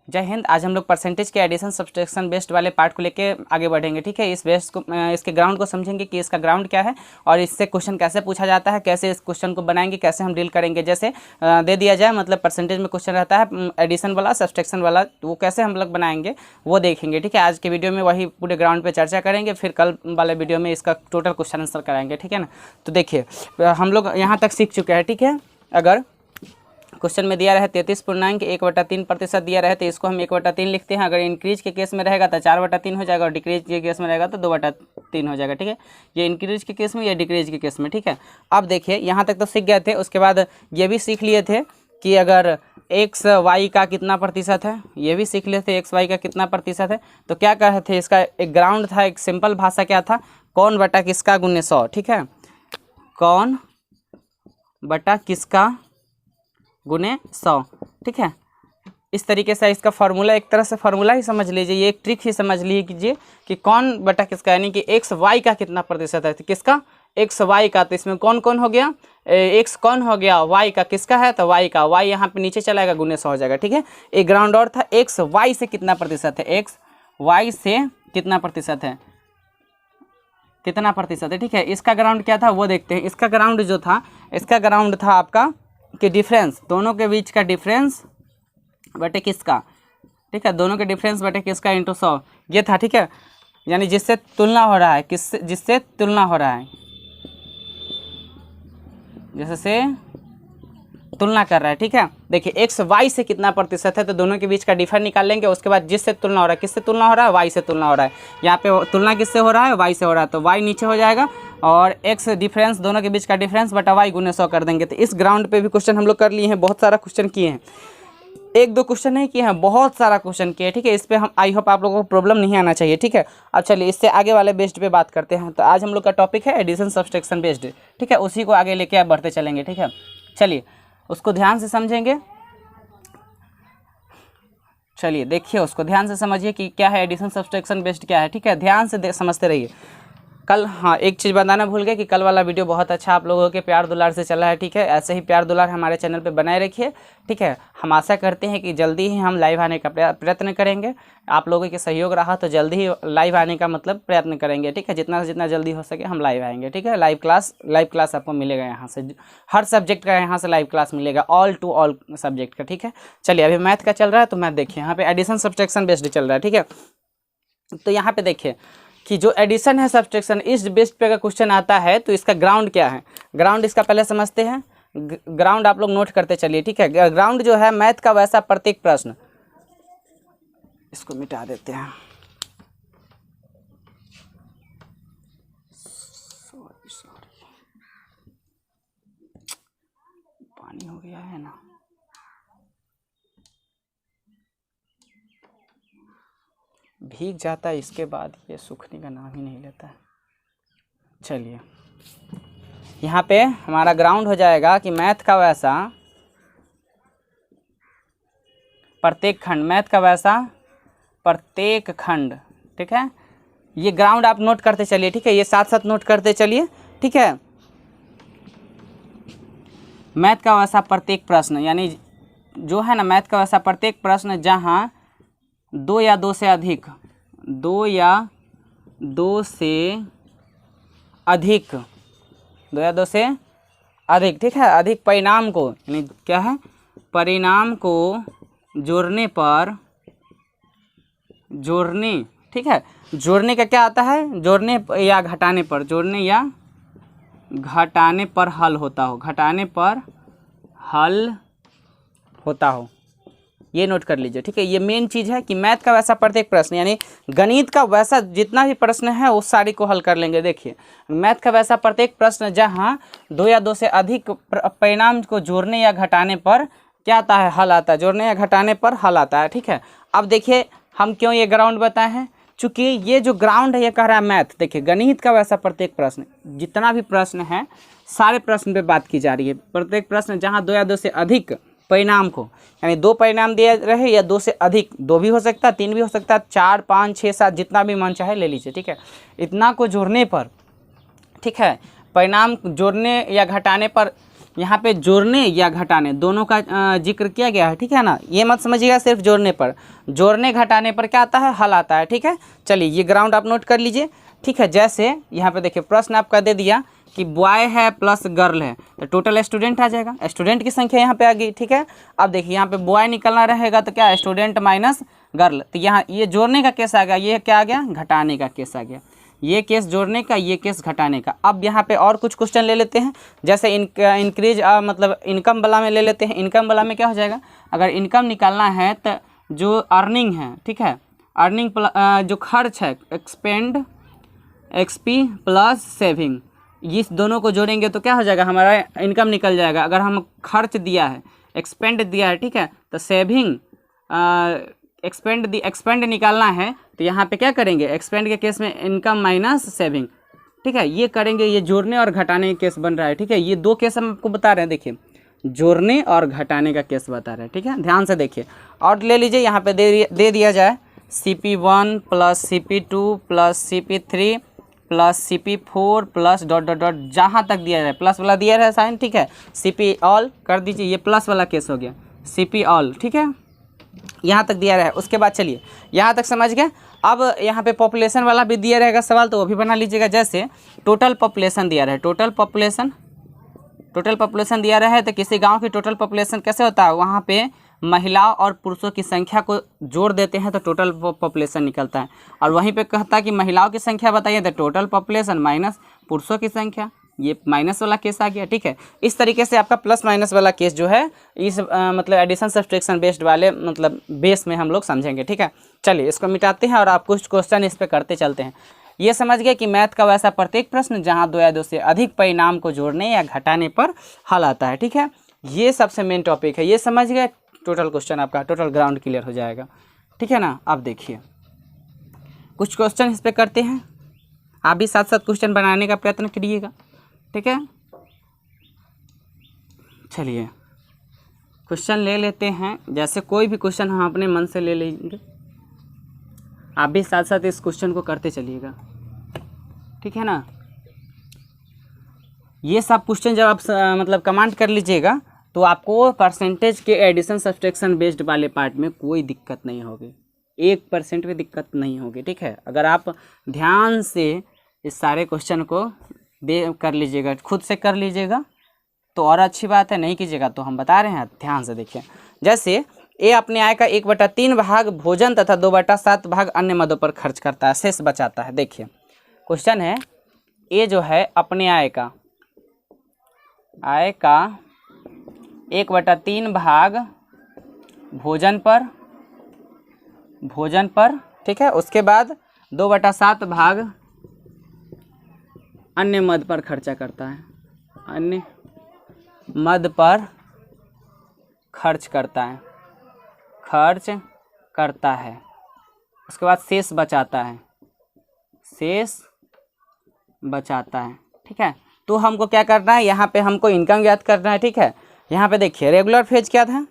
जय हिंद। आज हम लोग परसेंटेज के एडिशन सब्सट्रैक्शन बेस्ड वाले पार्ट को लेके आगे बढ़ेंगे। ठीक है, इस बेस को इसके ग्राउंड को समझेंगे कि इसका ग्राउंड क्या है और इससे क्वेश्चन कैसे पूछा जाता है, कैसे इस क्वेश्चन को बनाएंगे, कैसे हम डील करेंगे। जैसे दे दिया जाए, मतलब परसेंटेज में क्वेश्चन रहता है एडिशन वाला, सब्सट्रैक्शन वाला, तो वो कैसे हम लोग बनाएंगे वो देखेंगे। ठीक है, आज के वीडियो में वही पूरे ग्राउंड पर चर्चा करेंगे, फिर कल वाले वीडियो में इसका टोटल क्वेश्चन आंसर कराएंगे। ठीक है ना, तो देखिए हम लोग यहाँ तक सीख चुके हैं। ठीक है, अगर क्वेश्चन में दिया रहे 33.1/3% दिया रहे तो इसको हम 1/3 लिखते हैं। अगर इंक्रीज के केस में रहेगा तो 4/3 हो जाएगा और डिक्रीज के केस में रहेगा तो 2/3 हो जाएगा। ठीक है, ये इंक्रीज के केस में, या डिक्रीज के केस में। ठीक है, अब देखिए यहाँ तक तो सीख गए थे। उसके बाद ये भी सीख लिए थे कि अगर एक्स वाई का कितना प्रतिशत है, ये भी सीख लिए थे एक्स वाई का कितना प्रतिशत है। तो क्या कहे थे, इसका एक ग्राउंड था, एक सिंपल भाषा क्या था, कौन बटा किसका गुने 100। ठीक है, कौन बटा किसका गुने 100। ठीक है, इस तरीके से इसका फार्मूला, एक तरह से फार्मूला ही समझ लीजिए, ये एक ट्रिक ही समझ लीजिए कि कौन बटा किसका, यानी कि एक्स वाई का कितना प्रतिशत है। तो किसका, एक्स वाई का। तो इसमें कौन कौन हो गया, एक्स कौन हो गया, वाई का। किसका है, तो वाई का। वाई यहाँ पे नीचे चलाएगा, गुने 100 हो जाएगा। ठीक है, एक ग्राउंड और था, एक्स वाई से कितना प्रतिशत है, एक्स वाई से कितना प्रतिशत है, कितना प्रतिशत है। ठीक है, इसका ग्राउंड क्या था वो देखते हैं। इसका ग्राउंड जो था, इसका ग्राउंड था आपका कि डिफरेंस, दोनों के बीच का डिफरेंस बटे किसका। ठीक है, दोनों के डिफरेंस बटे किसका इंटू 100, ये था। ठीक है, यानी जिससे तुलना हो रहा है, किससे, जिससे तुलना हो रहा है, जिससे तुलना कर रहा है। ठीक है, देखिए एक्स वाई से कितना प्रतिशत है, तो दोनों के बीच का डिफर निकाल लेंगे। उसके बाद जिससे तुलना हो रहा है, किससे तुलना हो रहा है, वाई से तुलना हो रहा है। यहाँ पे तुलना किससे हो रहा है, वाई से हो रहा है, तो वाई नीचे हो जाएगा और एक्स डिफरेंस, दोनों के बीच का डिफरेंस बटा वाई गुने 100 कर देंगे। तो इस ग्राउंड पे भी क्वेश्चन हम लोग कर लिए हैं, बहुत सारा क्वेश्चन किए हैं, एक दो क्वेश्चन नहीं किए हैं, बहुत सारा क्वेश्चन किए। ठीक है, इस पे हम, आई होप आप लोगों को प्रॉब्लम नहीं आना चाहिए। ठीक है, अब चलिए इससे आगे वाले बेस्ड पे बात करते हैं। तो आज हम लोग का टॉपिक है एडिशन सब्सट्रैक्शन बेस्ड। ठीक है, उसी को आगे लेके आप बढ़ते चलेंगे। ठीक है, चलिए उसको ध्यान से समझेंगे। चलिए देखिए, उसको ध्यान से समझिए कि क्या है एडिशन सब्सट्रैक्शन बेस्ड क्या है। ठीक है, ध्यान से समझते रहिए। कल, हाँ एक चीज़ बताना भूल गए कि कल वाला वीडियो बहुत अच्छा आप लोगों के प्यार दुलार से चला है। ठीक है, ऐसे ही प्यार दुलार हमारे चैनल पे बनाए रखिए। ठीक है, हम आशा करते हैं कि जल्दी ही हम लाइव आने का प्रयत्न करेंगे। आप लोगों के सहयोग रहा तो जल्दी ही लाइव आने का मतलब प्रयत्न करेंगे। ठीक है, जितना से जितना जल्दी हो सके हम लाइव आएंगे। ठीक है, लाइव क्लास आपको मिलेगा यहाँ से, हर सब्जेक्ट का यहाँ से लाइव क्लास मिलेगा, ऑल टू ऑल सब्जेक्ट का। ठीक है, चलिए अभी मैथ का चल रहा है तो मैथ देखिए, यहाँ पे एडिशन सब्सट्रैक्शन बेस्ड चल रहा है। ठीक है, तो यहाँ पे देखिए कि जो एडिशन है सब्सट्रैक्शन, इस बेस्ड पे अगर क्वेश्चन आता है तो इसका ग्राउंड क्या है। ग्राउंड इसका पहले समझते हैं। ग्राउंड आप लोग नोट करते चलिए। ठीक है, ग्राउंड जो है मैथ का वैसा प्रत्येक प्रश्न, इसको मिटा देते हैं, सॉरी पानी हो गया है ना, भीग जाता है, इसके बाद ये सूखने का नाम ही नहीं लेता है। चलिए यहाँ पे हमारा ग्राउंड हो जाएगा कि मैथ का वैसा प्रत्येक खंड, मैथ का वैसा प्रत्येक खंड। ठीक है, ये ग्राउंड आप नोट करते चलिए। ठीक है, ये साथ साथ नोट करते चलिए। ठीक है, मैथ का वैसा प्रत्येक प्रश्न, यानी जो है ना मैथ का वैसा प्रत्येक प्रश्न जहाँ 2 या 2 से अधिक, 2 या 2 से अधिक, 2 या 2 से अधिक। ठीक है, अधिक परिणाम को, यानी क्या है, परिणाम को जोड़ने पर, जोड़ने, ठीक है, जोड़ने का क्या आता है, जोड़ने या घटाने पर, जोड़ने या घटाने पर हल होता हो, घटाने पर हल होता हो, ये नोट कर लीजिए। ठीक है, ये मेन चीज़ है कि मैथ का वैसा प्रत्येक प्रश्न, यानी गणित का वैसा जितना भी प्रश्न है उस सारी को हल कर लेंगे। देखिए मैथ का वैसा प्रत्येक प्रश्न जहाँ 2 या 2 से अधिक परिणाम को जोड़ने या घटाने पर क्या आता है, हल आता है, जोड़ने या घटाने पर हल आता है। ठीक है, अब देखिए हम क्यों ये ग्राउंड बताए हैं, चूँकि ये जो ग्राउंड है ये कह रहा है मैथ। देखिए गणित का वैसा प्रत्येक प्रश्न, जितना भी प्रश्न है सारे प्रश्न पे बात की जा रही है। प्रत्येक प्रश्न जहाँ 2 या 2 से अधिक परिणाम को, यानी 2 परिणाम दिए रहे या 2 से अधिक, 2 भी हो सकता है, 3 भी हो सकता है, 4, 5, 6, 7 जितना भी मन चाहे ले लीजिए। ठीक है, इतना को जोड़ने पर, ठीक है, परिणाम जोड़ने या घटाने पर यहाँ पे जोड़ने या घटाने दोनों का जिक्र किया गया है, ठीक है ना। ये मत समझिएगा सिर्फ जोड़ने पर, जोड़ने घटाने पर क्या आता है, हल आता है, ठीक है। चलिए ये ग्राउंड आप नोट कर लीजिए, ठीक है। जैसे यहाँ पे देखिए प्रश्न आपका दे दिया कि बॉय है प्लस गर्ल है, तो टोटल स्टूडेंट आ जाएगा, स्टूडेंट की संख्या यहाँ पे आ गई, ठीक है। अब देखिए यहाँ पे बॉय निकलना रहेगा तो क्या स्टूडेंट माइनस गर्ल, तो यहाँ ये जोड़ने का केस आ गया, ये क्या आ गया, घटाने का केस आ गया। ये केस जोड़ने का, ये केस घटाने का। अब यहाँ पे और कुछ क्वेश्चन ले लेते हैं, जैसे इंक्रीज मतलब इनकम वाला में ले लेते हैं। इनकम वाला में क्या हो जाएगा, अगर इनकम निकालना है तो जो अर्निंग है, ठीक है, अर्निंग जो खर्च है, एक्सपेंड एक्सपी प्लस सेविंग, इस दोनों को जोड़ेंगे तो क्या हो जाएगा, हमारा इनकम निकल जाएगा। अगर हम खर्च दिया है, एक्सपेंड दिया है, ठीक है, तो सेविंग एक्सपेंड निकालना है तो यहाँ पे क्या करेंगे, एक्सपेंड के केस में इनकम माइनस सेविंग, ठीक है, ये करेंगे। ये जोड़ने और घटाने का केस बन रहा है, ठीक है। ये दो केस हम आपको बता रहे हैं, देखिए जोड़ने और घटाने का केस बता रहे हैं, ठीक है, ध्यान से देखिए। और ले लीजिए यहाँ पे दे दिया जाए CP1 plus CP2 plus CP3 plus CP4 plus dot dot dot, जहाँ तक दिया जाए प्लस वाला दिया है साइन, ठीक है। CP ऑल कर दीजिए, ये प्लस वाला केस हो गया, CP ऑल, ठीक है, यहाँ तक दिया रहा है। उसके बाद चलिए यहाँ तक समझ गए। अब यहाँ पे पॉपुलेशन वाला भी दिया रहेगा सवाल, तो वो भी बना लीजिएगा। जैसे टोटल पॉपुलेशन दिया रहा है, टोटल पॉपुलेशन दिया रहा है, तो किसी गांव की टोटल पॉपुलेशन कैसे होता है, वहाँ पे महिलाओं और पुरुषों की संख्या को जोड़ देते हैं तो टोटल पॉपुलेशन निकलता है। और वहीं पे कहता है कि महिलाओं की संख्या बताइए, तो टोटल पॉपुलेशन माइनस पुरुषों की संख्या, ये माइनस वाला केस आ गया, ठीक है। इस तरीके से आपका प्लस माइनस वाला केस जो है इस मतलब एडिशन सब्सट्रैक्शन बेस्ड वाले मतलब बेस में हम लोग समझेंगे, ठीक है। चलिए इसको मिटाते हैं और आप कुछ क्वेश्चन इस पर करते चलते हैं। ये समझ गए कि मैथ का वैसा प्रत्येक प्रश्न जहाँ दो या दो से अधिक परिणाम को जोड़ने या घटाने पर हल आता है, ठीक है। ये सबसे मेन टॉपिक है, ये समझ गए, टोटल क्वेश्चन आपका टोटल ग्राउंड क्लियर हो जाएगा, ठीक है ना। अब देखिए कुछ क्वेश्चन इस पर करते हैं, आप भी साथ साथ क्वेश्चन बनाने का प्रयत्न करिएगा, ठीक है। चलिए क्वेश्चन ले लेते हैं, जैसे कोई भी क्वेश्चन हम अपने मन से ले लेंगे, आप भी साथ साथ इस क्वेश्चन को करते चलिएगा, ठीक है ना। ये सब क्वेश्चन जब आप मतलब कमांड कर लीजिएगा तो आपको परसेंटेज के एडिशन सब्सट्रैक्शन बेस्ड वाले पार्ट में कोई दिक्कत नहीं होगी, 1% भी दिक्कत नहीं होगी, ठीक है। अगर आप ध्यान से इस सारे क्वेश्चन को कर लीजिएगा, खुद से कर लीजिएगा तो और अच्छी बात है, नहीं कीजिएगा तो हम बता रहे हैं, ध्यान से देखिए। जैसे ए अपने आय का 1/3 भाग भोजन तथा 2/7 भाग अन्य मदों पर खर्च करता है, शेष बचाता है। देखिए क्वेश्चन है, ए जो है अपने आय का 1/3 भाग भोजन पर, ठीक है, उसके बाद 2/7 भाग अन्य मद पर खर्चा करता है, अन्य मद पर खर्च करता है, उसके बाद शेष बचाता है, ठीक है। तो हमको क्या करना है, यहाँ पे हमको इनकम ज्ञात करना है, ठीक है। यहाँ पे देखिए रेगुलर फेज क्या था,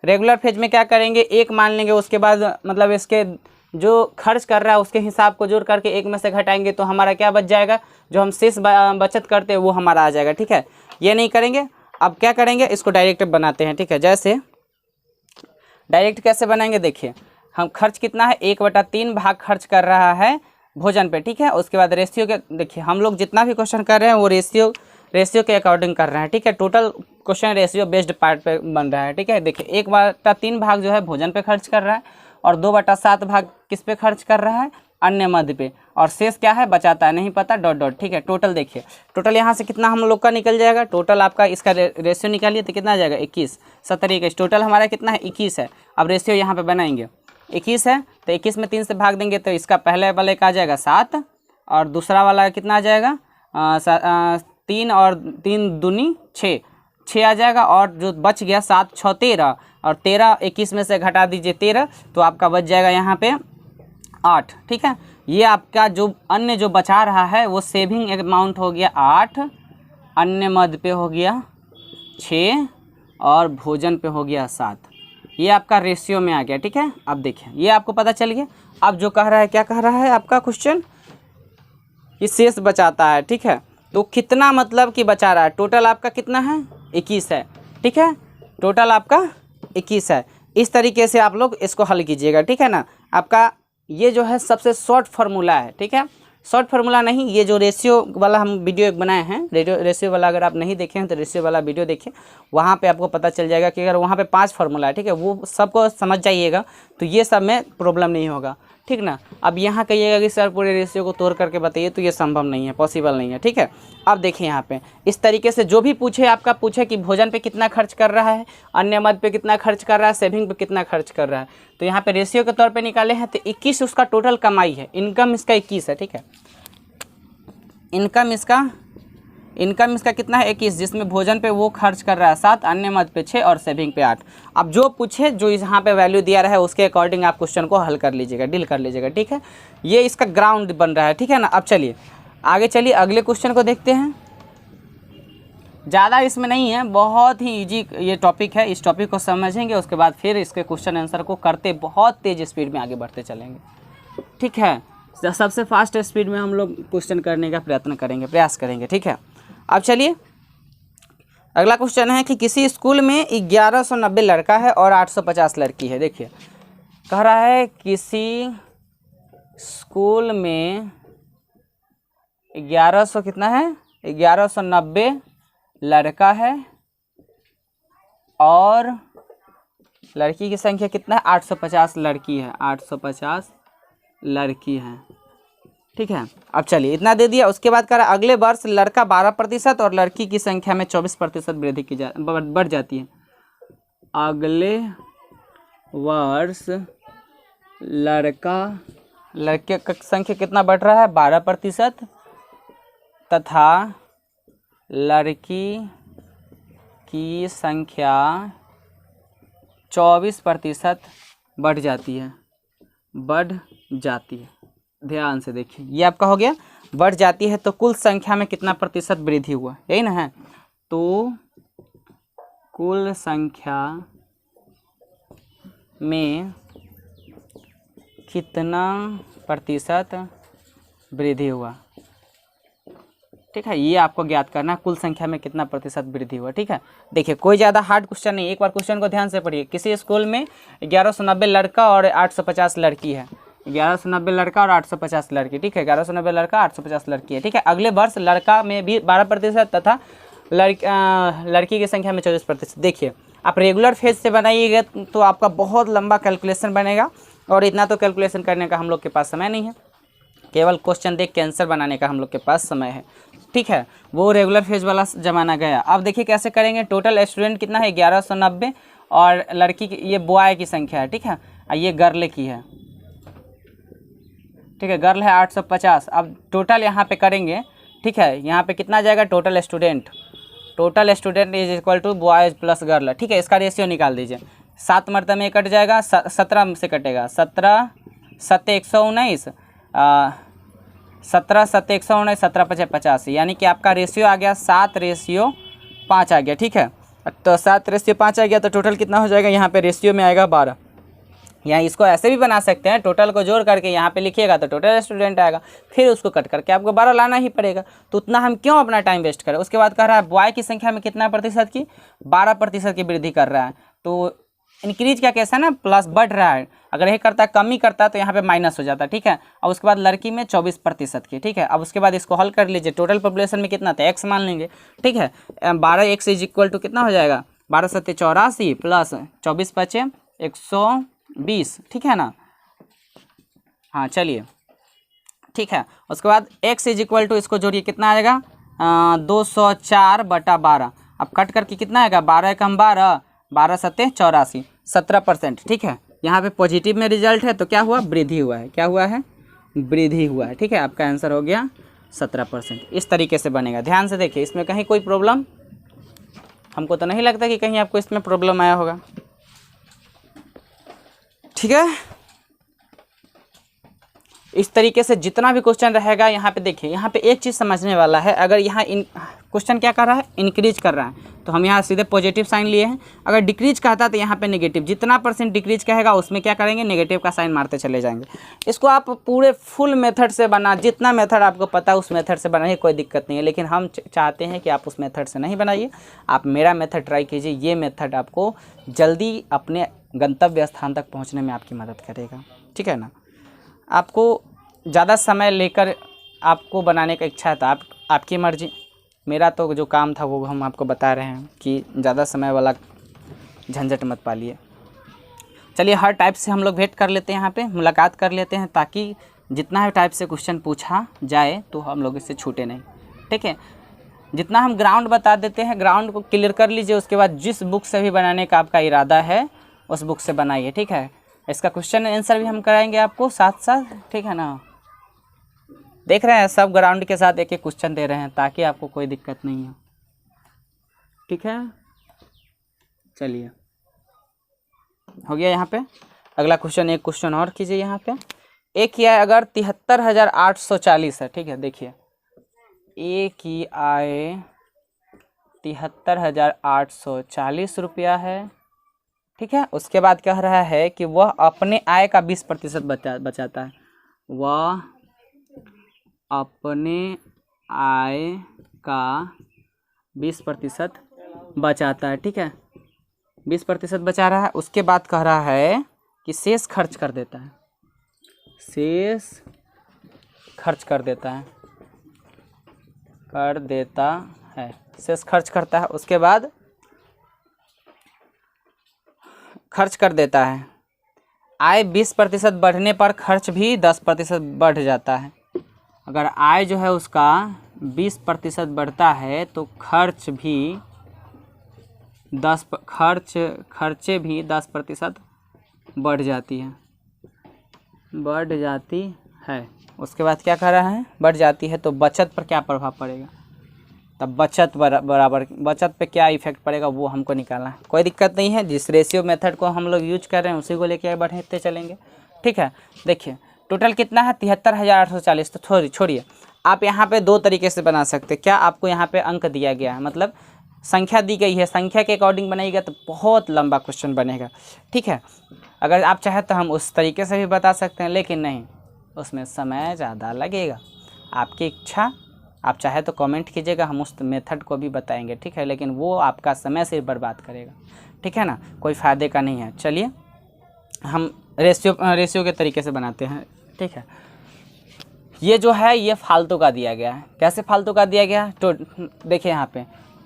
रेगुलर फेज में क्या करेंगे, एक मान लेंगे, उसके बाद मतलब इसके जो खर्च कर रहा है उसके हिसाब को जोड़ करके एक में से घटाएंगे तो हमारा क्या बच जाएगा, जो हम शेष बचत करते हैं वो हमारा आ जाएगा, ठीक है। ये नहीं करेंगे, अब क्या करेंगे, इसको डायरेक्ट बनाते हैं, ठीक है। जैसे डायरेक्ट कैसे बनाएंगे, देखिए हम खर्च कितना है, 1/3 भाग खर्च कर रहा है भोजन पे, ठीक है। उसके बाद रेशियो के, देखिए हम लोग जितना भी क्वेश्चन कर रहे हैं वो रेशियो के अकॉर्डिंग कर रहे हैं, ठीक है। Total question ratio based part पे बन रहा है, ठीक है। देखिए 1/3 भाग जो है भोजन पे खर्च कर रहा है और 2/7 भाग किस पे खर्च कर रहा है, अन्य मद पे, और शेष क्या है, बचाता है, नहीं पता, डॉट डॉट, ठीक है। टोटल देखिए, टोटल यहाँ से कितना हम लोग का निकल जाएगा, टोटल आपका इसका रेशियो निकालिए तो कितना आ जाएगा, 21, 70, 21, टोटल हमारा कितना है, 21 है। अब रेशियो यहाँ पे बनाएंगे, 21 है तो 21 में 3 से भाग देंगे तो इसका पहले वाले का आ जाएगा 7 और दूसरा वाला कितना आ जाएगा 3 और 3 दूनी 6 आ जाएगा, और जो बच गया 7 6 13 और 13 21 में से घटा दीजिए 13 तो आपका बच जाएगा यहाँ पे 8, ठीक है। ये आपका जो अन्य जो बचा रहा है वो सेविंग अमाउंट हो गया 8, अन्य मद पे हो गया 6 और भोजन पे हो गया 7, ये आपका रेशियो में आ गया, ठीक है। अब देखिए ये आपको पता चल गया। अब जो कह रहा है, क्या कह रहा है आपका क्वेश्चन, कि शेष बचाता है, ठीक है। तो कितना मतलब कि बचा रहा है, टोटल आपका कितना है 21 है, ठीक है, टोटल आपका 21 है। इस तरीके से आप लोग इसको हल कीजिएगा, ठीक है ना। आपका ये जो है सबसे शॉर्ट फार्मूला है, ठीक है, शॉर्ट फार्मूला नहीं, ये जो रेशियो वाला हम वीडियो एक बनाए हैं, रेशियो वाला अगर आप नहीं देखे हैं तो रेशियो वाला वीडियो देखिए, वहाँ पे आपको पता चल जाएगा कि अगर वहाँ पे 5 फार्मूला है, ठीक है, वो सबको समझ जाइएगा तो ये सब में प्रॉब्लम नहीं होगा, ठीक ना। अब यहाँ कहिएगा कि सर पूरे रेशियो को तोड़ करके बताइए, तो ये संभव नहीं है, पॉसिबल नहीं है, ठीक है। अब देखिए यहाँ पे इस तरीके से जो भी पूछे, आपका पूछे कि भोजन पे कितना खर्च कर रहा है, अन्य मद पे कितना खर्च कर रहा है, सेविंग पे कितना खर्च कर रहा है, तो यहाँ पे रेशियो के तौर पे निकाले हैं तो 21 उसका टोटल कमाई है, इनकम इसका 21 है, ठीक है। इनकम इसका कितना है 21, जिसमें भोजन पे वो खर्च कर रहा है 7, अन्य मद पे 6 और सेविंग पे 8। अब जो पूछे, जो यहाँ पे वैल्यू दिया रहा है उसके अकॉर्डिंग आप क्वेश्चन को हल कर लीजिएगा, डील कर लीजिएगा, ठीक है। ये इसका ग्राउंड बन रहा है, ठीक है ना। अब चलिए आगे चलिए अगले क्वेश्चन को देखते हैं। ज़्यादा इसमें नहीं है, बहुत ही ईजी ये टॉपिक है, इस टॉपिक को समझेंगे उसके बाद फिर इसके क्वेश्चन आंसर को करते बहुत तेज़ स्पीड में आगे बढ़ते चलेंगे, ठीक है। सबसे फास्ट स्पीड में हम लोग क्वेश्चन करने का प्रयास करेंगे, ठीक है। अब चलिए अगला क्वेश्चन है कि किसी स्कूल में 1190 लड़का है और 850 लड़की है। देखिए कह रहा है किसी स्कूल में 1100 कितना है, 1190 लड़का है और लड़की की संख्या कितना है, 850 लड़की है, 850 लड़की हैं, ठीक है। अब चलिए इतना दे दिया। उसके बाद कह रहा है अगले वर्ष लड़का 12% और लड़की की संख्या में 24% वृद्धि बढ़ जाती है। अगले वर्ष लड़के का संख्या कितना बढ़ रहा है, 12%, तथा लड़की की संख्या 24% बढ़ जाती है। ध्यान से देखिए, ये आपका हो गया बढ़ जाती है, तो कुल संख्या में कितना प्रतिशत वृद्धि हुआ, यही ना है। तो कुल संख्या में कितना प्रतिशत वृद्धि हुआ, ठीक है, ये आपको ज्ञात करना है, कुल संख्या में कितना प्रतिशत वृद्धि हुआ, ठीक है। देखिए कोई ज़्यादा हार्ड क्वेश्चन नहीं, एक बार क्वेश्चन को ध्यान से पढ़िए। किसी स्कूल में 1190 लड़का और 850 लड़की है, 1190 लड़का और 850 लड़की, ठीक है, 1190 लड़का 850 लड़की है, ठीक है। अगले वर्ष लड़का में भी 12% तथा लड़की की संख्या में 24%। देखिए आप रेगुलर फेज से बनाइएगा तो आपका बहुत लंबा कैलकुलेशन बनेगा, और इतना तो कैलकुलेशन करने का हम लोग के पास समय नहीं है, केवल क्वेश्चन देख के आंसर बनाने का हम लोग के पास समय है, ठीक है। वो रेगुलर फेज वाला ज़माना गया। अब देखिए कैसे करेंगे। टोटल स्टूडेंट कितना है, 1190, और लड़की की, ये बॉय की संख्या है, ठीक है, ये गर्ल की है, ठीक है, गर्ल है 850। अब टोटल यहाँ पे करेंगे, ठीक है, यहाँ पे कितना जाएगा, total student is equal to boys plus girl, ठीक है। इसका रेशियो निकाल दीजिए, 7 मरतबे में कट जाएगा, 17 से कटेगा, 17 7 119, 17 7 119, 17 5 85, यानी कि आपका रेशियो आ गया 7:5 आ गया, ठीक है। तो 7:5 आ गया तो टोटल कितना हो जाएगा, यहाँ पे रेशियो में आएगा 12। यहाँ इसको ऐसे भी बना सकते हैं, टोटल को जोड़ करके यहाँ पे लिखिएगा तो टोटल स्टूडेंट आएगा, फिर उसको कट करके आपको 12 लाना ही पड़ेगा, तो उतना हम क्यों अपना टाइम वेस्ट करें। उसके बाद कह रहा है बॉय की संख्या में कितना प्रतिशत की, 12% की वृद्धि कर रहा है। तो इंक्रीज का केस है ना, प्लस बढ़ रहा है, अगर यही करता कमी करता तो यहाँ पे माइनस हो जाता, ठीक है। अब उसके बाद लड़की में 24% की, ठीक है। अब उसके बाद इसको हल कर लीजिए, टोटल पॉपुलेशन में कितना था, x मान लेंगे, ठीक है। 12x इज इक्वल टू कितना हो जाएगा, 12 7 84 प्लस 24 5 120, ठीक है ना। हाँ चलिए ठीक है। उसके बाद x इज इक्वल टू, इसको जोड़िए कितना आएगा, 204/12। अब कट करके कितना आएगा, 12 कम 12, 12 7 84, 17%, ठीक है। यहाँ पे पॉजिटिव में रिजल्ट है तो क्या हुआ, वृद्धि हुआ है, क्या हुआ है, वृद्धि हुआ है, ठीक है। आपका आंसर हो गया 17%। इस तरीके से बनेगा, ध्यान से देखिए, इसमें कहीं कोई प्रॉब्लम, हमको तो नहीं लगता कि कहीं आपको इसमें प्रॉब्लम आया होगा, ठीक है। इस तरीके से जितना भी क्वेश्चन रहेगा यहाँ पे देखिए, यहाँ पे एक चीज़ समझने वाला है, अगर यहाँ इन क्वेश्चन क्या कर रहा है, इंक्रीज कर रहा है, तो हम यहाँ सीधे पॉजिटिव साइन लिए हैं। अगर डिक्रीज कहता तो यहाँ पे नेगेटिव, जितना % डिक्रीज कहेगा उसमें क्या करेंगे, नेगेटिव का साइन मारते चले जाएंगे। इसको आप पूरे फुल मेथड से बना, जितना मेथड आपको पता है उस मेथड से बनाइए, कोई दिक्कत नहीं है, लेकिन हम चाहते हैं कि आप उस मेथड से नहीं बनाइए, आप मेरा मेथड ट्राई कीजिए। ये मेथड आपको जल्दी अपने गंतव्य स्थान तक पहुँचने में आपकी मदद करेगा, ठीक है ना। आपको ज़्यादा समय लेकर आपको बनाने का इच्छा है तो आपकी मर्जी, मेरा तो जो काम था वो हम आपको बता रहे हैं कि ज़्यादा समय वाला झंझट मत पालिए। चलिए हर टाइप से हम लोग वेट कर लेते हैं, यहाँ पे मुलाकात कर लेते हैं, ताकि जितना भी टाइप से क्वेश्चन पूछा जाए तो हम लोग इससे छूटे नहीं, ठीक है। जितना हम ग्राउंड बता देते हैं, ग्राउंड को क्लियर कर लीजिए, उसके बाद जिस बुक से भी बनाने का आपका इरादा है उस बुक से बनाइए, ठीक है। इसका क्वेश्चन आंसर भी हम कराएंगे आपको साथ साथ, ठीक है ना। देख रहे हैं सब ग्राउंड के साथ एक एक क्वेश्चन दे रहे हैं ताकि आपको कोई दिक्कत नहीं हो, ठीक है। चलिए हो गया यहाँ पे। अगला क्वेश्चन, एक क्वेश्चन और कीजिए यहाँ पे। एक किया अगर 73,840 है, ठीक है। देखिए ए की आय 73,840 रुपया है, ठीक है। उसके बाद कह रहा है कि वह अपने आय का 20% बचाता है, वह अपने आय का 20% बचाता है, ठीक है। 20% बचा रहा है। उसके बाद कह रहा है कि शेष खर्च कर देता है, शेष खर्च कर देता है, शेष खर्च करता है। उसके बाद खर्च कर देता है। आय 20% बढ़ने पर खर्च भी 10% बढ़ जाता है। अगर आय जो है उसका 20% बढ़ता है तो खर्चे भी 10% बढ़ जाती है, उसके बाद क्या कह रहा है, बढ़ जाती है तो बचत पर क्या प्रभाव पड़ेगा, तब बचत पे क्या इफेक्ट पड़ेगा वो हमको निकालना है। कोई दिक्कत नहीं है, जिस रेशियो मेथड को हम लोग यूज कर रहे हैं उसी को लेके बढ़ते चलेंगे, ठीक है। देखिए टोटल कितना है 73,840, तो छोड़िए, आप यहाँ पे दो तरीके से बना सकते हैं। क्या, आपको यहाँ पे अंक दिया गया है, मतलब संख्या दी गई है, संख्या के अकॉर्डिंग बनाइएगा तो बहुत लंबा क्वेश्चन बनेगा, ठीक है। अगर आप चाहे तो हम उस तरीके से भी बता सकते हैं, लेकिन नहीं, उसमें समय ज़्यादा लगेगा। आपकी इच्छा, आप चाहे तो कमेंट कीजिएगा, हम उस मेथड को भी बताएंगे, ठीक है, लेकिन वो आपका समय से बर्बाद करेगा, ठीक है ना, कोई फ़ायदे का नहीं है। चलिए हम रेशियो के तरीके से बनाते हैं, ठीक है। ये जो है ये फालतू का दिया गया है। कैसे फालतू का दिया गया, तो देखिए यहाँ पे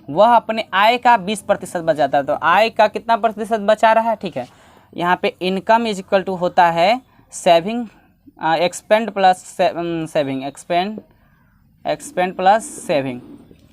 वह अपने आय का 20% बचाता है, तो आय का कितना प्रतिशत बचा रहा है, ठीक है। यहाँ पे इनकम इज इक्वल टू होता है saving, expand plus saving, expand plus saving,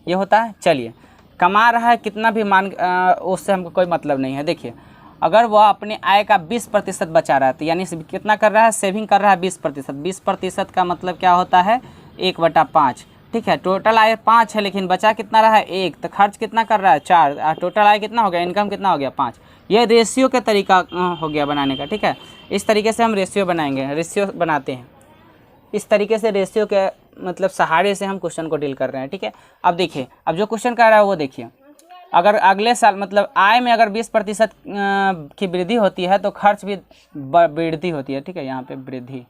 ये होता है। चलिए कमा रहा है कितना भी उससे हमको कोई मतलब नहीं है। देखिए अगर वह अपने आय का 20% बचा रहा है तो यानी कितना कर रहा है, सेविंग कर रहा है 20%। 20% का मतलब क्या होता है, 1/5, ठीक है। टोटल आय 5 है लेकिन बचा कितना रहा है, 1, तो खर्च कितना कर रहा है, 4, टोटल आय कितना हो गया, इनकम कितना हो गया, 5। ये रेशियो का तरीका हो गया बनाने का, ठीक है। इस तरीके से हम रेशियो बनाएंगे, रेशियो बनाते हैं इस तरीके से, रेशियो के मतलब सहारे से हम क्वेश्चन को डील कर रहे हैं, ठीक है। अब देखिए, अब जो क्वेश्चन कर रहा है वो देखिए, अगर अगले साल मतलब आय में अगर 20% की वृद्धि होती है तो खर्च भी वृद्धि होती है, ठीक है। यहाँ पे वृद्धि,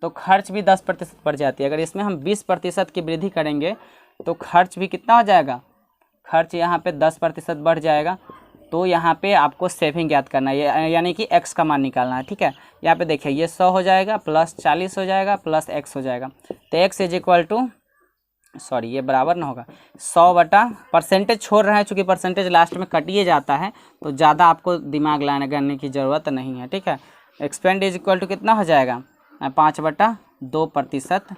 तो खर्च भी 10% बढ़ जाती है। अगर इसमें हम 20% की वृद्धि करेंगे तो खर्च भी कितना हो जाएगा, खर्च यहाँ पे 10% बढ़ जाएगा। तो यहाँ पे आपको सेविंग याद करना है, यानी कि x का मान निकालना है, ठीक है। यहाँ पे देखिए ये 100 हो जाएगा प्लस 40 हो जाएगा प्लस x हो जाएगा, तो x is equal to, sorry ये बराबर ना होगा, 100 परसेंटेज छोड़ रहे हैं, चूँकि परसेंटेज लास्ट में कटिए जाता है तो ज़्यादा आपको दिमाग लगाने की ज़रूरत नहीं है, ठीक है। एक्सपेंड इज इक्वल टू कितना हो जाएगा, 5/2%,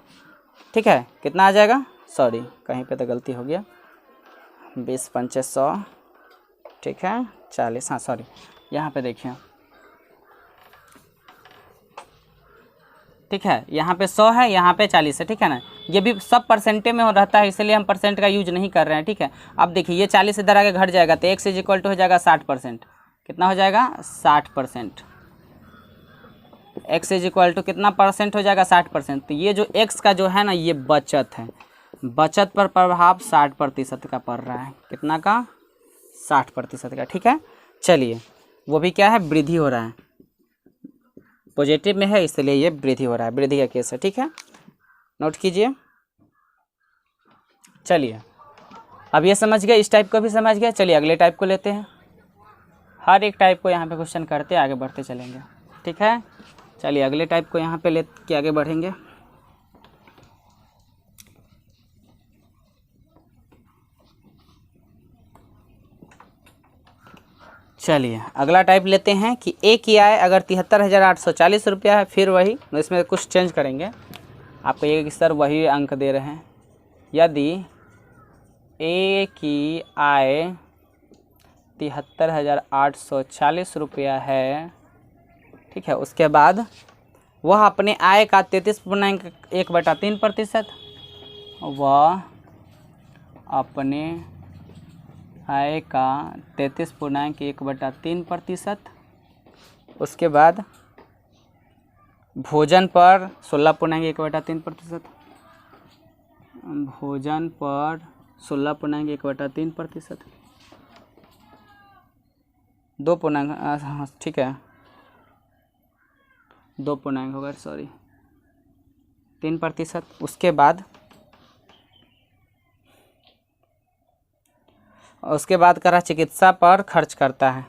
ठीक है। कितना आ जाएगा, सॉरी कहीं पे तो गलती हो गया, 20 पंचे 100, ठीक है, 40, हाँ सॉरी यहाँ पे देखिए, ठीक है, यहाँ पे 100 है, यहाँ पे 40 है, ठीक है ना। ये भी सब परसेंटे में हो रहता है, इसलिए हम परसेंट का यूज नहीं कर रहे हैं, ठीक है। अब देखिए ये 40 इधर आगे घट जाएगा तो x इज इक्वल टू हो जाएगा 60%, कितना हो जाएगा 60%, x इज इक्वल टू कितना परसेंट हो जाएगा 60%। तो ये जो x का जो है ना ये बचत है, बचत पर प्रभाव 60% का पड़ रहा है। कितना का? 60% का। ठीक है, चलिए वो भी क्या है, वृद्धि हो रहा है, पॉजिटिव में है इसलिए ये वृद्धि हो रहा है, वृद्धि का केस है। ठीक है, नोट कीजिए। चलिए अब ये समझ गए, इस टाइप को भी समझ गए। चलिए अगले टाइप को लेते हैं, हर एक टाइप को यहाँ पे क्वेश्चन करते आगे बढ़ते चलेंगे। ठीक है, चलिए अगले टाइप को यहाँ पे ले के आगे बढ़ेंगे। चलिए अगला टाइप लेते हैं कि ए की आय अगर 73,840 रुपया है, फिर वही इसमें कुछ चेंज करेंगे, आपको एक स्तर वही अंक दे रहे हैं। यदि ए की आय 73,840 रुपया है, ठीक है, उसके बाद वह अपने आय का 33.1/3%, वह अपने आय का 33.1/3%, उसके बाद भोजन पर 16.1/3%, भोजन पर 16.1/3%, 2 पूर्णांक, हाँ ठीक है 2 पूर्णांक होगा, सॉरी 3%। उसके बाद करा चिकित्सा पर खर्च करता है,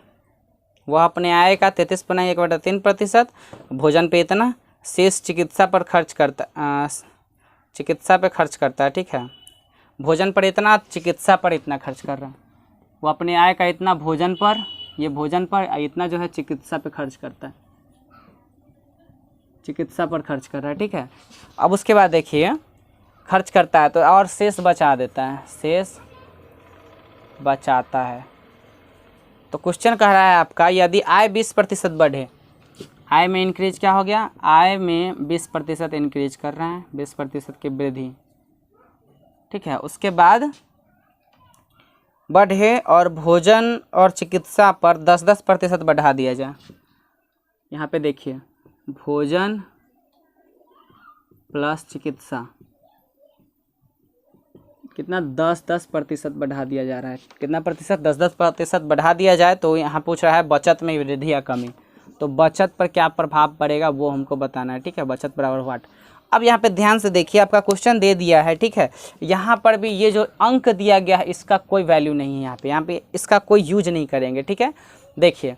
वह अपने आय का 33.1/3%, भोजन पे इतना, शेष चिकित्सा पर खर्च करता, चिकित्सा पे खर्च करता है। ठीक है, भोजन पर इतना, चिकित्सा पर इतना खर्च कर रहा है, वो अपने आय का इतना भोजन पर, ये भोजन पर, इतना जो है चिकित्सा पे खर्च करता है, चिकित्सा पर खर्च कर रहा है। ठीक है, अब उसके बाद देखिए खर्च करता है तो और शेष बचा देता है, शेष बचाता है। तो क्वेश्चन कह रहा है आपका, यदि आय 20% बढ़े, आय में इंक्रीज क्या हो गया, आय में 20% इंक्रीज कर रहे हैं, 20% की वृद्धि। ठीक है, उसके बाद बढ़े और भोजन और चिकित्सा पर 10% बढ़ा दिया जाए। यहाँ पे देखिए भोजन प्लस चिकित्सा कितना 10% बढ़ा दिया जा रहा है। कितना प्रतिशत? 10% बढ़ा दिया जाए। तो यहाँ पूछ रहा है बचत में वृद्धि या कमी, तो बचत पर क्या प्रभाव पड़ेगा वो हमको बताना है। ठीक है, बचत बराबर व्हाट। अब यहाँ पे ध्यान से देखिए, आपका क्वेश्चन दे दिया है। ठीक है, यहाँ पर भी ये जो अंक दिया गया है इसका कोई वैल्यू नहीं है, यहाँ पे इसका कोई यूज नहीं करेंगे। ठीक है, देखिए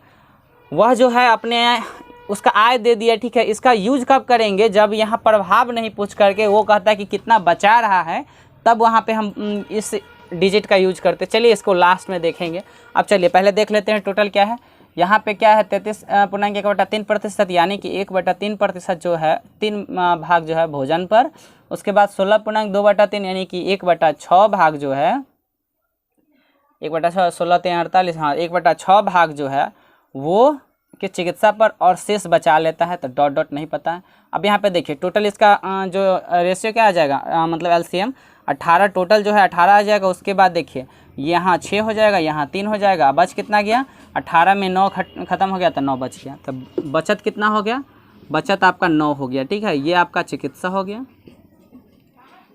वह जो है अपने उसका आय दे दिया। ठीक है, इसका यूज कब करेंगे, जब यहाँ प्रभाव नहीं पूछ करके वो कहता है कि कितना बचा रहा है, तब वहाँ पे हम इस डिजिट का यूज करते। चलिए इसको लास्ट में देखेंगे। अब चलिए पहले देख लेते हैं टोटल क्या है। यहाँ पे क्या है 33.1/3%, यानी कि 1/3% जो है 3 भाग जो है भोजन पर, उसके बाद 16.2/3 यानी कि 1/6 भाग जो है 1/6, 16×3 = 48, हाँ 1/6 भाग जो है वो कि चिकित्सा पर, और शेष बचा लेता है। तो डॉट डॉट नहीं पता है। अब यहाँ पे देखिए टोटल इसका जो रेशियो क्या आ जाएगा, मतलब एलसीएम 18, टोटल जो है 18 आ जाएगा। उसके बाद देखिए यहाँ 6 हो जाएगा, यहाँ 3 हो जाएगा, बच कितना गया, 18 में 9 खत्म हो गया तो 9 बच गया। तो बचत कितना हो गया, बचत आपका 9 हो गया। ठीक है, ये आपका चिकित्सा हो गया,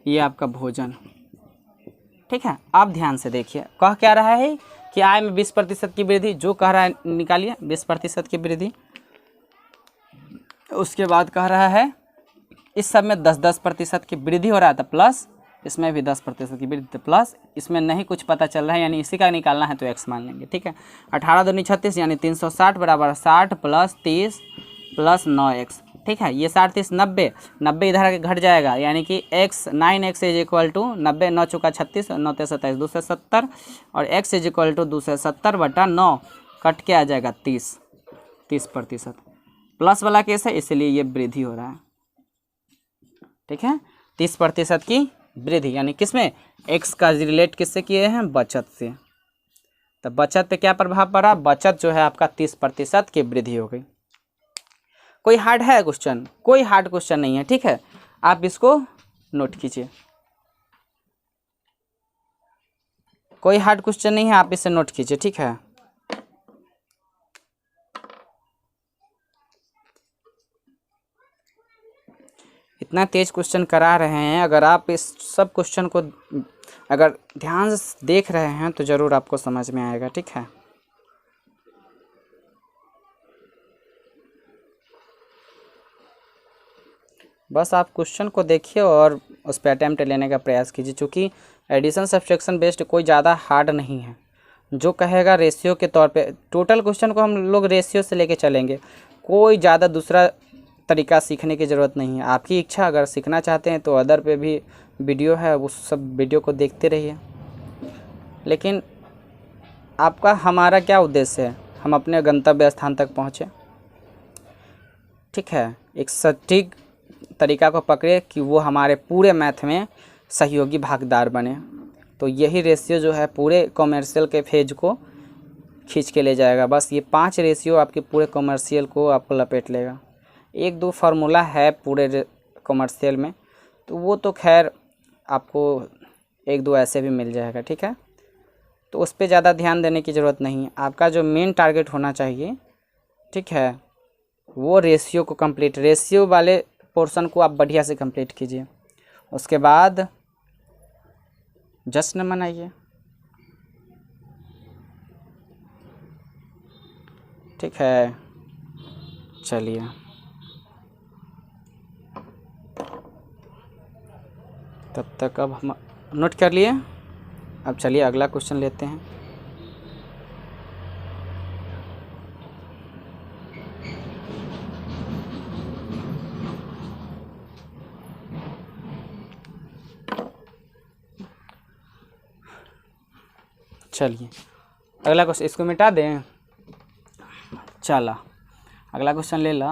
ये आपका भोजन। ठीक है, आप ध्यान से देखिए कह क्या रहा है कि आय में 20% की वृद्धि, जो कह रहा है निकालिए 20% की वृद्धि। उसके बाद कह रहा है इस सब में 10% की वृद्धि हो रहा था, प्लस इसमें भी 10% की वृद्धि, प्लस इसमें नहीं कुछ पता चल रहा है, यानी इसी का निकालना है तो x मान लेंगे। ठीक है, 18 दूनी 36 यानी 360 बराबर 60 + 30 + 9x। ठीक है, ये 60 30 90, 90 इधर आके घट जाएगा, यानी कि x 9x = 90, 9 चौका 36, 9 3 27, 270, और x = 270/9 कट के आ जाएगा 30%। प्लस वाला केस है इसलिए ये वृद्धि हो रहा है। ठीक है, 30% की वृद्धि, यानी किसमें, x का रिलेट किससे किए हैं, बचत से। तो बचत पे क्या प्रभाव पड़ा, बचत जो है आपका 30% की वृद्धि हो गई। कोई हार्ड है क्वेश्चन? कोई हार्ड क्वेश्चन नहीं है। ठीक है, आप इसको नोट कीजिए, कोई हार्ड क्वेश्चन नहीं है, आप इसे नोट कीजिए। ठीक है, इतना तेज क्वेश्चन करा रहे हैं, अगर आप इस सब क्वेश्चन को अगर ध्यान से देख रहे हैं तो ज़रूर आपको समझ में आएगा, ठीक है। बस आप क्वेश्चन को देखिए और उस पर अटैम्प्ट लेने का प्रयास कीजिए, क्योंकि एडिशन सब्सट्रैक्शन बेस्ड कोई ज़्यादा हार्ड नहीं है। जो कहेगा रेशियो के तौर पे, टोटल क्वेश्चन को हम लोग रेशियो से लेके चलेंगे, कोई ज़्यादा दूसरा तरीका सीखने की ज़रूरत नहीं है। आपकी इच्छा, अगर सीखना चाहते हैं तो अदर पे भी वीडियो है, उस सब वीडियो को देखते रहिए। लेकिन आपका हमारा क्या उद्देश्य है, हम अपने गंतव्य स्थान तक पहुँचे, ठीक है। एक सटीक तरीका को पकड़े कि वो हमारे पूरे मैथ में सहयोगी भागीदार बने। तो यही रेशियो जो है पूरे कॉमर्शियल के फेज को खींच के ले जाएगा। बस ये 5 रेशियो आपके पूरे कॉमर्शियल को आपको लपेट लेगा। 1-2 फार्मूला है पूरे कॉमर्शियल में, तो वो तो खैर आपको 1-2 ऐसे भी मिल जाएगा, ठीक है। तो उस पर ज़्यादा ध्यान देने की ज़रूरत नहीं है। आपका जो मेन टारगेट होना चाहिए, ठीक है, वो रेशियो को कंप्लीट, रेशियो वाले पोर्शन को आप बढ़िया से कंप्लीट कीजिए। उसके बाद जश्न मनाइए, ठीक है। चलिए, तब तक अब हम नोट कर लिए। अब चलिए अगला क्वेश्चन लेते हैं। चलिए अगला क्वेश्चन, इसको मिटा दें। चला अगला क्वेश्चन ले ला।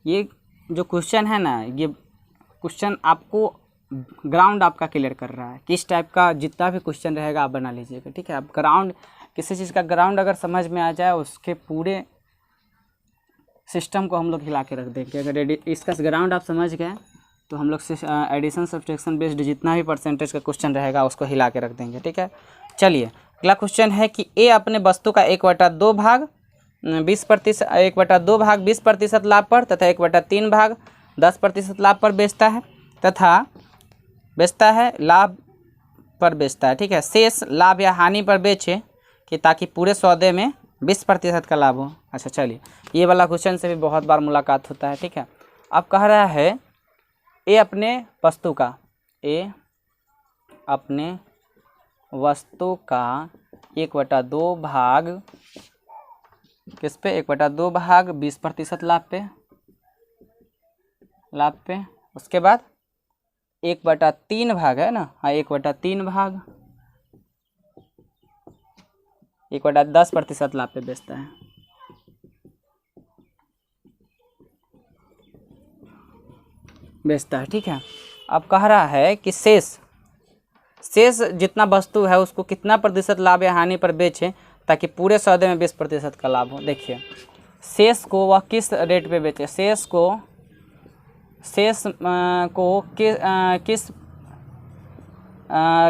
ये जो क्वेश्चन है ना, ये क्वेश्चन आपको ग्राउंड आपका क्लियर कर रहा है। किस टाइप का जितना भी क्वेश्चन रहेगा आप बना लीजिएगा, ठीक है। आप ग्राउंड, किसी चीज़ का ग्राउंड अगर समझ में आ जाए, उसके पूरे सिस्टम को हम लोग हिला के रख देंगे। अगर इसका ग्राउंड आप समझ गए तो हम लोग एडिशन सब्सट्रैक्शन बेस्ड जितना भी परसेंटेज का क्वेश्चन रहेगा उसको हिला के रख देंगे, ठीक है। चलिए अगला क्वेश्चन है कि ए अपने वस्तु का 1/2 भाग 20% 1/2 भाग 20% लाभ पर तथा 1/3 भाग 10% लाभ पर बेचता है, तथा बेचता है लाभ पर बेचता है, ठीक है। शेष लाभ या हानि पर बेचे कि ताकि पूरे सौदे में 20% का लाभ हो। अच्छा चलिए, ये वाला क्वेश्चन से भी बहुत बार मुलाकात होता है, ठीक है। अब कह रहा है ए अपने वस्तु का, ए अपने वस्तु का 1/2 भाग किस पे, 1/2 भाग 20% लाभ पे, उसके बाद 1/3 भाग है ना, हाँ 1/3 भाग 1/10% लाभ पे बेचता है। ठीक है। अब कह रहा है कि शेष जितना वस्तु है उसको कितना प्रतिशत लाभ या हानि पर बेचे ताकि पूरे सौदे में 20% का लाभ हो। देखिए शेष को वह किस रेट पे बेचे, शेष को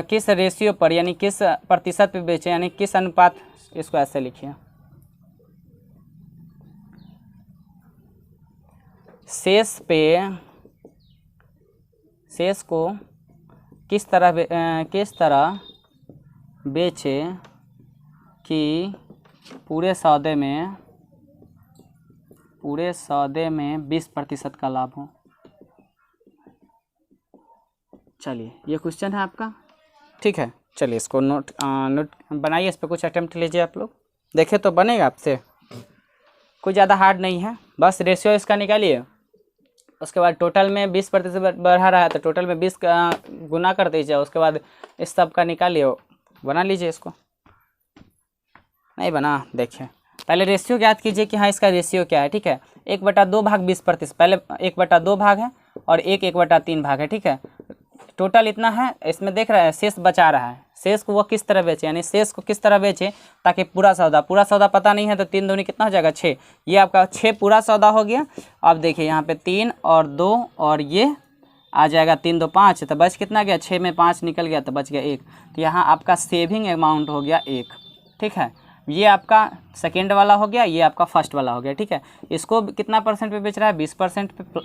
किस रेशियो पर, यानी किस प्रतिशत पे बेचे, यानी किस अनुपात, इसको ऐसे लिखिए। शेष को किस तरह बेचे कि पूरे सौदे में 20% का लाभ हो। चलिए ये क्वेश्चन है आपका, ठीक है। चलिए इसको नोट बनाइए, इस पर कुछ अटेम्प्ट लीजिए आप लोग, देखे तो बनेगा आपसे, कोई ज़्यादा हार्ड नहीं है। बस रेशियो इसका निकालिए, उसके बाद टोटल में 20% बढ़ा रहा है तो टोटल में 20 का गुना कर दीजिए, उसके बाद इस सब का निकालिए, बना लीजिए। इसको नहीं बना, देखिए पहले रेशियो ज्ञात कीजिए कि हाँ इसका रेशियो क्या है, ठीक है। 1/2 भाग 20%, पहले 1/2 भाग है और 1/3 भाग है, ठीक है। टोटल इतना है, इसमें देख रहा है शेष बचा रहा है। शेष को वो किस तरह बेचे, यानी शेष को किस तरह बेचे ताकि पूरा सौदा पता नहीं है तो 3 दूनी कितना हो जाएगा 6, ये आपका 6 पूरा सौदा हो गया। अब देखिए यहाँ पे 3 और 2 और ये आ जाएगा 3 2 5, तो बच कितना गया, 6 में 5 निकल गया तो बच गया 1। तो यहाँ आपका सेविंग अमाउंट हो गया 1, ठीक है। ये आपका सेकेंड वाला हो गया, ये आपका फर्स्ट वाला हो गया, ठीक है। इसको कितना परसेंट पे बेच रहा है, 20% पे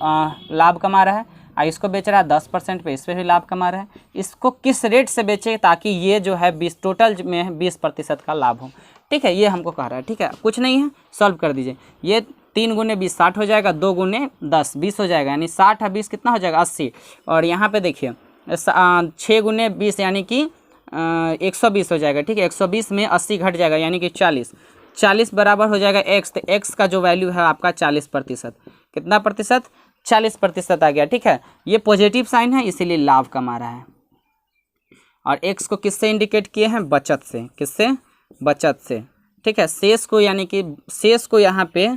लाभ कमा रहा है, और इसको बेच रहा है 10% पे, इस पर भी लाभ कमा रहा है। इसको किस रेट से बेचे ताकि ये जो है 20 टोटल में 20% का लाभ हो, ठीक है, ये हमको कह रहा है, ठीक है। कुछ नहीं है, सॉल्व कर दीजिए। ये 3 गुने 20 60 हो जाएगा, 2 गुने 10 20 हो जाएगा, यानी 60 और 20 कितना हो जाएगा 80। और यहाँ पे देखिए 6 गुने 20 यानी कि 120 हो जाएगा, ठीक है। 120 में 80 घट जाएगा यानी कि 40, 40 बराबर हो जाएगा x, तो x का जो वैल्यू है आपका 40%। कितना प्रतिशत, 40% आ गया, ठीक है। ये पॉजिटिव साइन है इसीलिए लाभ कमा रहा है। और x को किससे इंडिकेट किए हैं, बचत से, किससे, बचत से, ठीक है। शेष को यानी कि शेष को यहाँ पे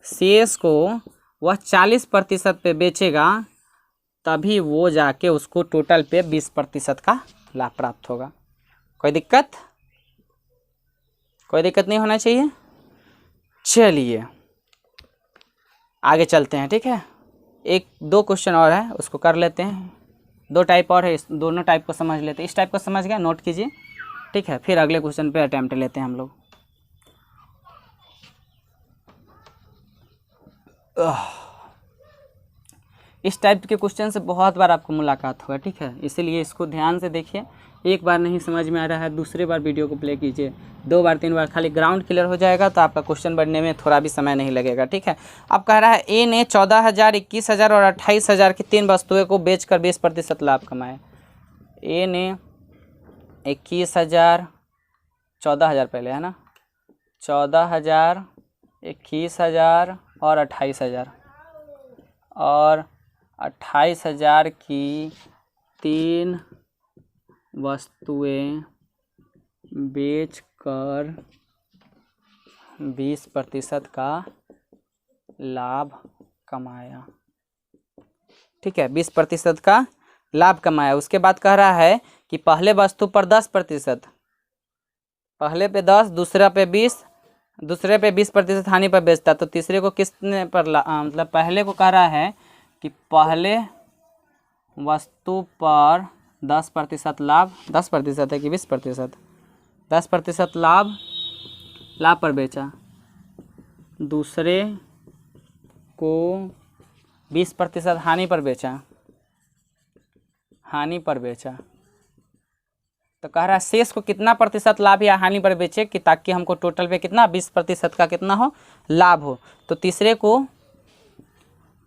शेष को वह 40% पे बेचेगा, तभी वो जाके उसको टोटल पे 20% का लाभ प्राप्त होगा। कोई दिक्कत, कोई दिक्कत नहीं होना चाहिए। चलिए आगे चलते हैं, ठीक है। एक दो क्वेश्चन और है उसको कर लेते हैं, 2 टाइप और है, इस दोनों टाइप को समझ लेते हैं। इस टाइप को समझ गया, नोट कीजिए, ठीक है। फिर अगले क्वेश्चन पे अटेम्प्ट लेते हैं हम लोग। इस टाइप के क्वेश्चन से बहुत बार आपको मुलाकात होगा, ठीक है, इसीलिए इसको ध्यान से देखिए। एक बार नहीं समझ में आ रहा है, दूसरे बार वीडियो को प्ले कीजिए, 2 बार 3 बार, खाली ग्राउंड क्लियर हो जाएगा तो आपका क्वेश्चन बनने में थोड़ा भी समय नहीं लगेगा, ठीक है। अब कह रहा है ए ने 14,000, 21,000 और 28,000 की 3 वस्तुएं को बेचकर 20% लाभ कमाया। ए ने 21,000, 14,000 पहले है ना, 14,000, 21,000 और 28,000, और 28,000 की 3 वस्तुएं बेचकर 20% का लाभ कमाया, ठीक है, 20% का लाभ कमाया। उसके बाद कह रहा है कि पहले वस्तु पर 10%, पहले पे 10, दूसरा पे 20, दूसरे पे 20% हानि पर बेचता, तो तीसरे को किसने पर मतलब पहले को कह रहा है कि पहले वस्तु पर 10% लाभ, 10% है कि 20%, 10% लाभ पर बेचा, दूसरे को 20% हानि पर बेचा, हानि पर बेचा। तो कह रहा है शेष को कितना प्रतिशत लाभ या हानि पर बेचे कि ताकि हमको टोटल पे कितना 20% का कितना हो, लाभ हो। तो तीसरे को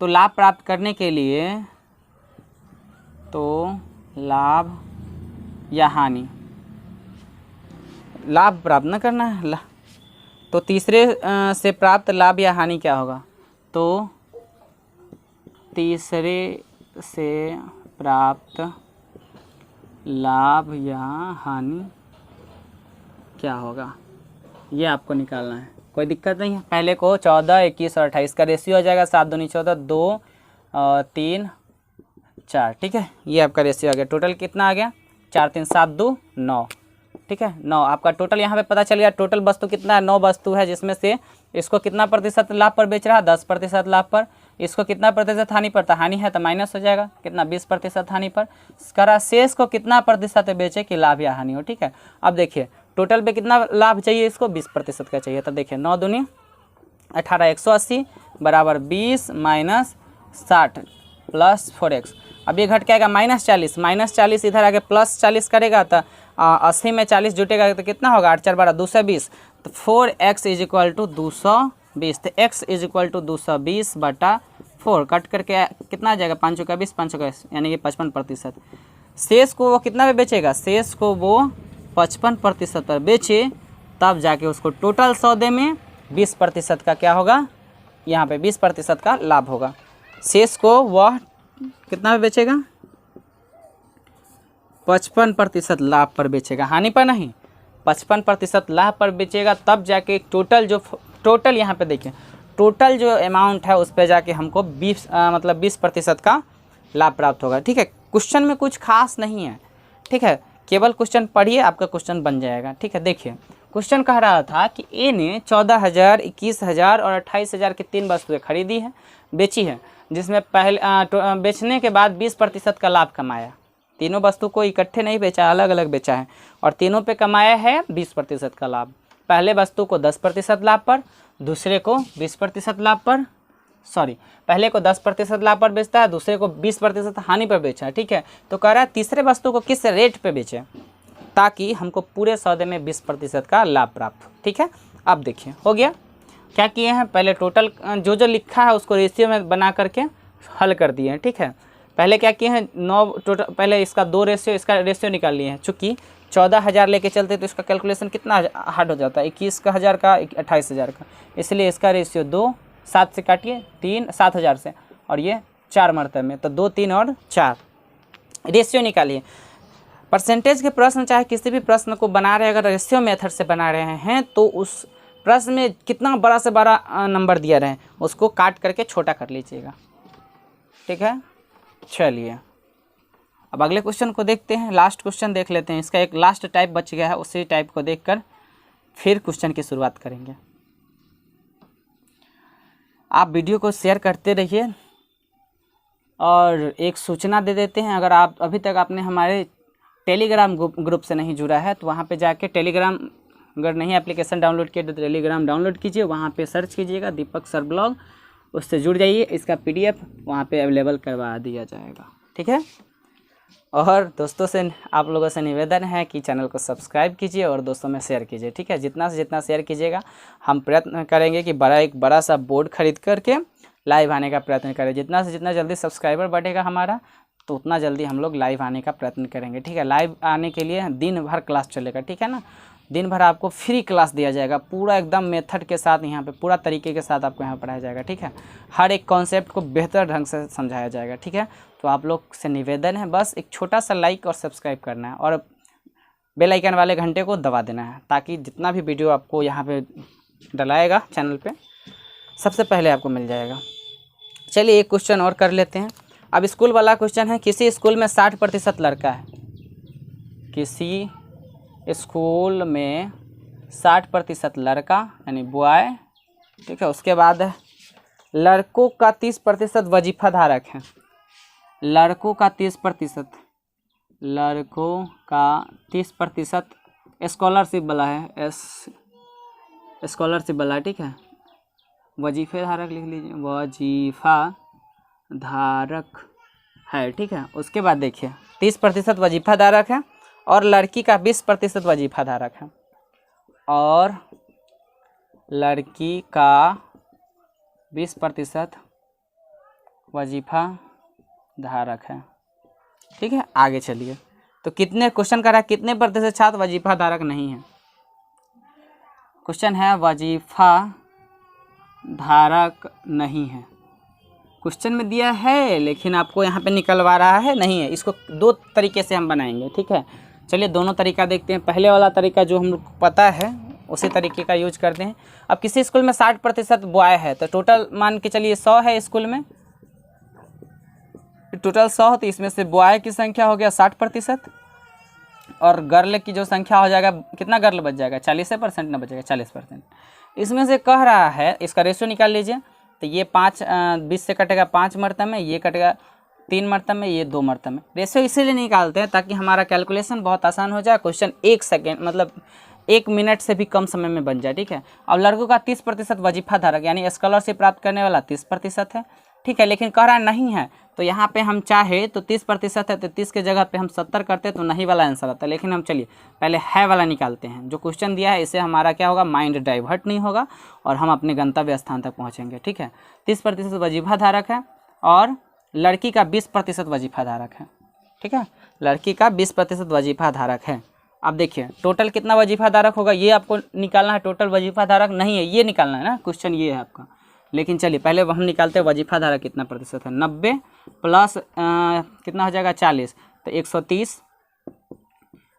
तो लाभ प्राप्त करने के लिए तो लाभ या हानि, लाभ प्राप्त न करना है, तो तीसरे से प्राप्त लाभ या हानि क्या होगा, तो तीसरे से प्राप्त लाभ या हानि क्या होगा, ये आपको निकालना है। कोई दिक्कत नहीं है। पहले को 14, 21 और 28 का रेशियो हो जाएगा, 7 दूनी 14, 2 3 4, ठीक है, ये आपका रेशियो आ गया। टोटल कितना आ गया, 4 3 7 2 9, ठीक है, 9 आपका टोटल यहाँ पे पता चल गया। टोटल वस्तु कितना है, 9 वस्तु है, जिसमें से इसको कितना प्रतिशत लाभ पर बेच रहा है, 10% लाभ पर। इसको कितना प्रतिशत हानि पर था, हानि है तो माइनस हो जाएगा, कितना 20% हानि पर। करा शेष को कितना प्रतिशत बेचे कि लाभ या हानि हो, ठीक है। अब देखिए टोटल पे कितना लाभ चाहिए, इसको 20% का चाहिए, तो देखिए 9 दूनी 18, 180 बराबर 20 माइनस 60 प्लस 4x। अब ये घट के आएगा -40, -40 इधर आगे +40 करेगा तो 80 में 40 जुटेगा तो कितना होगा, 8 4 12 220, तो 4x = 220, तो x = 220/4 कट करके कितना आ जाएगा, 5 का 20, 5 का यानी कि 55%। शेष को वो कितना पे बेचेगा, शेष को वो 55% पर बेचे, तब जाके उसको टोटल सौदे में 20% का क्या होगा, यहाँ पे 20% का लाभ होगा। शेष को वह कितना पे बेचेगा, 55% लाभ पर बेचेगा, हानि पर नहीं, 55% लाभ पर बेचेगा, तब जाके टोटल यहाँ पे देखिए टोटल जो अमाउंट है उस पर जाके हमको 20% का लाभ प्राप्त होगा, ठीक है। क्वेश्चन में कुछ खास नहीं है, ठीक है, केवल क्वेश्चन पढ़िए आपका क्वेश्चन बन जाएगा, ठीक है। देखिए क्वेश्चन कह रहा था कि ए ने 14,000, 21,000 और 28,000 की 3 वस्तुएं खरीदी है, बेची है, जिसमें पहले बेचने के बाद 20% का लाभ कमाया। तीनों वस्तु को इकट्ठे नहीं बेचा, अलग अलग बेचा है, और तीनों पे कमाया है 20% का लाभ। पहले वस्तु को 10% लाभ पर, दूसरे को 20% लाभ पर, पहले को 10% लाभ पर बेचता है, दूसरे को 20% हानि पर बेचा है, ठीक है। तो कह रहा है तीसरे वस्तु को किस रेट पे बेचें ताकि हमको पूरे सौदे में 20% का लाभ प्राप्त हो, ठीक है। अब देखिए हो गया, क्या किए हैं, पहले टोटल जो लिखा है उसको रेशियो में बना करके हल कर दिए हैं, ठीक है। पहले क्या किए हैं, 9 टोटल, पहले इसका 2 रेशियो, इसका रेशियो निकाल लिए हैं। चूँकि 14,000 लेके चलते तो इसका कैलकुलेशन कितना हार्ड हो जाता है, 21,000 का 28,000 का, इसलिए इसका रेशियो 2, 7 से काटिए 3, 7,000 से, और ये 4 मरतबे में, तो 2, 3 और 4 रेशियो निकालिए। परसेंटेज के प्रश्न चाहे किसी भी प्रश्न को बना रहे, अगर रेशियो मेथड से बना रहे हैं तो उस प्रश्न में कितना बड़ा से बड़ा नंबर दिया रहे उसको काट करके छोटा कर लीजिएगा, ठीक है। चलिए अब अगले क्वेश्चन को देखते हैं, लास्ट क्वेश्चन देख लेते हैं। इसका एक लास्ट टाइप बच गया है, उसी टाइप को देखकर फिर क्वेश्चन की शुरुआत करेंगे। आप वीडियो को शेयर करते रहिए और एक सूचना दे देते हैं, अगर आप अभी तक आपने हमारे टेलीग्राम ग्रुप से नहीं जुड़ा है तो वहाँ पे जाके टेलीग्राम, अगर नहीं एप्लीकेशन डाउनलोड किया तो टेलीग्राम डाउनलोड कीजिए, वहाँ पे सर्च कीजिएगा दीपक सर ब्लॉग, उससे जुड़ जाइए। इसका PDF वहाँ पे अवेलेबल करवा दिया जाएगा, ठीक है। और दोस्तों से, आप लोगों से निवेदन है कि चैनल को सब्सक्राइब कीजिए और दोस्तों में शेयर कीजिए, ठीक है। जितना से जितना शेयर कीजिएगा हम प्रयत्न करेंगे कि एक बड़ा सा बोर्ड खरीद करके लाइव आने का प्रयत्न करें। जितना से जितना जल्दी सब्सक्राइबर बढ़ेगा हमारा तो उतना जल्दी हम लोग लाइव आने का प्रयत्न करेंगे, ठीक है। लाइव आने के लिए दिन भर क्लास चलेगा, ठीक है ना। दिन भर आपको फ्री क्लास दिया जाएगा, पूरा एकदम मेथड के साथ, यहाँ पे पूरा तरीके के साथ आपको यहाँ पढ़ाया जाएगा, ठीक है। हर एक कॉन्सेप्ट को बेहतर ढंग से समझाया जाएगा, ठीक है। तो आप लोग से निवेदन है बस एक छोटा सा लाइक और सब्सक्राइब करना है और बेल आइकन वाले घंटे को दबा देना है, ताकि जितना भी वीडियो आपको यहाँ पे डलाएगा चैनल पे सबसे पहले आपको मिल जाएगा। चलिए एक क्वेश्चन और कर लेते हैं। अब स्कूल वाला क्वेश्चन है, किसी स्कूल में 60% लड़का है, किसी स्कूल में 60% लड़का यानी बॉय, ठीक है। उसके बाद लड़कों का 30% वजीफा धारक है, लड़कों का 30%, लड़कों का 30% स्कॉलरशिप वाला है, स्कॉलरशिप वाला है, ठीक है। वजीफे धारक लिख लीजिए, वजीफा धारक है, ठीक है। उसके बाद देखिए 30% वजीफा धारक है और लड़की का 20% वजीफा धारक है, और लड़की का 20% वजीफा धारक है, ठीक है। आगे चलिए, तो कितने क्वेश्चन कर रहा है, कितने प्रतिशत छात्र वजीफा धारक नहीं है। क्वेश्चन है वजीफा धारक नहीं है, क्वेश्चन में दिया है लेकिन आपको यहाँ पे निकलवा रहा है नहीं है। इसको 2 तरीके से हम बनाएंगे, ठीक है। चलिए दोनों तरीका देखते हैं। पहले वाला तरीका जो हम लोग को पता है उसी तरीके का यूज करते हैं। अब किसी स्कूल में 60% बॉय है तो टोटल मान के चलिए 100 है स्कूल में, टोटल 100 तो इसमें से बॉय की संख्या हो गया 60% और गर्ल की जो संख्या हो जाएगा, कितना गर्ल बच जाएगा, 40% ना बचेगा 40%। इसमें से कह रहा है, इसका रेशियो निकाल लीजिए, तो ये 5 20 से कटेगा 5 मरतबे में, ये कटेगा 3 मरतबे में, ये 2 मरतबे में। रेशियो इसीलिए निकालते हैं ताकि हमारा कैलकुलेशन बहुत आसान हो जाए, क्वेश्चन 1 सेकेंड मतलब 1 मिनट से भी कम समय में बन जाए, ठीक है। अब लड़कों का 30% वजीफा धारक यानी स्कॉलरशिप प्राप्त करने वाला 30% है, ठीक है। लेकिन कह रहा नहीं है तो यहाँ पे हम चाहे तो 30% है तो 30 के जगह पे हम 70 करते तो नहीं वाला आंसर आता। लेकिन हम चलिए पहले है वाला निकालते हैं। जो क्वेश्चन दिया है इससे हमारा क्या होगा, माइंड डाइवर्ट नहीं होगा और हम अपने गंतव्य स्थान तक पहुँचेंगे, ठीक है। 30% वजीफा धारक है और लड़की का 20% वजीफा धारक है, ठीक है। लड़की का 20% वजीफा धारक है। अब देखिए टोटल कितना वजीफा धारक होगा ये आपको निकालना है। टोटल वजीफा धारक नहीं है ये निकालना है ना, क्वेश्चन ये है आपका। लेकिन चलिए पहले हम निकालते हैं वजीफा धारक कितना प्रतिशत है। 90 प्लस कितना हो जाएगा 40 तो 130,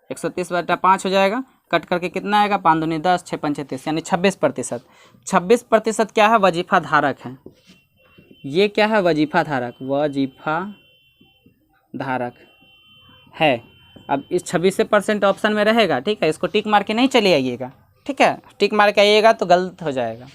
130/5 हो जाएगा। कट करके कितना आएगा, 5 दूनी 10, 6 पंचे 30 यानी 26%। 26% क्या है, वजीफा धारक है। ये क्या है, वजीफा धारक, वजीफा धारक है। अब इस 26% ऑप्शन में रहेगा, ठीक है। इसको टिक मार के नहीं चले आइएगा, ठीक है। टिक मार के आइएगा तो गलत हो जाएगा,